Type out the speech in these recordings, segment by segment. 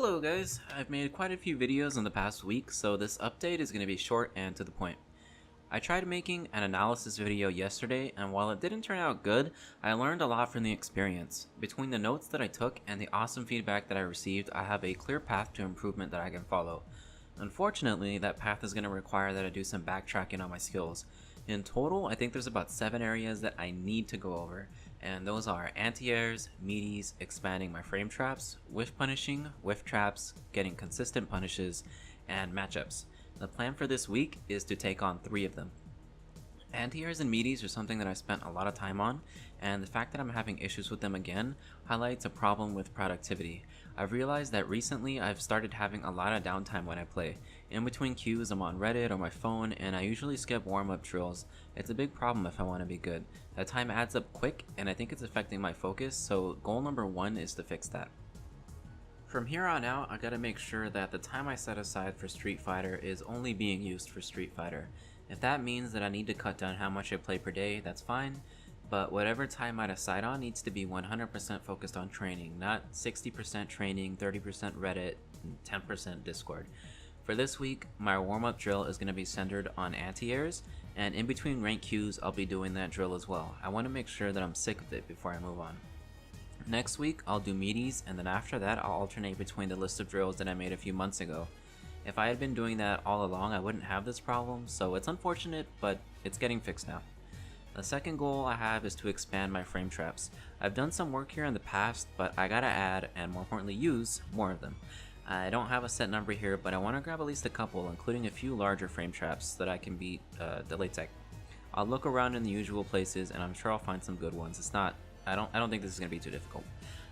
Hello guys, I've made quite a few videos in the past week, so this update is going to be short and to the point. I tried making an analysis video yesterday, and while it didn't turn out good, I learned a lot from the experience. Between the notes that I took and the awesome feedback that I received, I have a clear path to improvement that I can follow. Unfortunately, that path is going to require that I do some backtracking on my skills. In total, I think there's about 7 areas that I need to go over, and those are anti-airs, meaties, expanding my frame traps, whiff punishing, whiff traps, getting consistent punishes, and matchups. The plan for this week is to take on 3 of them. Anti-airs and meaties are something that I spent a lot of time on, and the fact that I'm having issues with them again highlights a problem with productivity. I've realized that recently I've started having a lot of downtime when I play. In between queues I'm on Reddit or my phone, and I usually skip warm-up drills. It's a big problem if I want to be good. That time adds up quick, and I think it's affecting my focus, so goal number 1 is to fix that. From here on out, I gotta make sure that the time I set aside for Street Fighter is only being used for Street Fighter. If that means that I need to cut down how much I play per day, that's fine, but whatever time I decide on needs to be 100% focused on training, not 60% training, 30% Reddit, and 10% Discord. For this week, my warm-up drill is going to be centered on anti-airs, and in between rank queues I'll be doing that drill as well. I want to make sure that I'm sick of it before I move on. Next week I'll do meaties, and then after that I'll alternate between the list of drills that I made a few months ago. If I had been doing that all along, I wouldn't have this problem, so it's unfortunate, but it's getting fixed now. The second goal I have is to expand my frame traps. I've done some work here in the past, but I gotta add, and more importantly use, more of them. I don't have a set number here, but I want to grab at least a couple, including a few larger frame traps so that I can beat Delay Tech. I'll look around in the usual places, and I'm sure I'll find some good ones. I don't think this is going to be too difficult.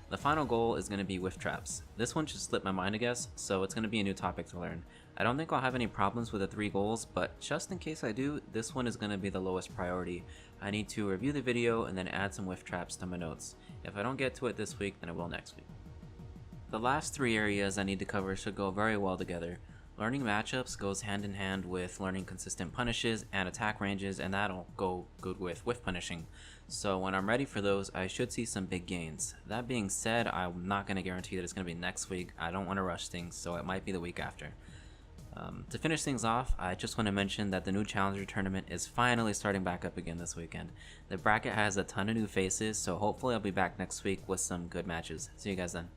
The final goal is going to be whiff traps. This one just slipped my mind, I guess, so it's going to be a new topic to learn. I don't think I'll have any problems with the 3 goals, but just in case I do, this one is going to be the lowest priority. I need to review the video and then add some whiff traps to my notes. If I don't get to it this week, then I will next week. The last 3 areas I need to cover should go very well together. Learning matchups goes hand in hand with learning consistent punishes and attack ranges, and that'll go good with whiff punishing. So when I'm ready for those, I should see some big gains. That being said, I'm not going to guarantee that it's going to be next week. I don't want to rush things, so it might be the week after. To finish things off, I just want to mention that the new Challenger tournament is finally starting back up again this weekend. The bracket has a ton of new faces, so hopefully I'll be back next week with some good matches. See you guys then.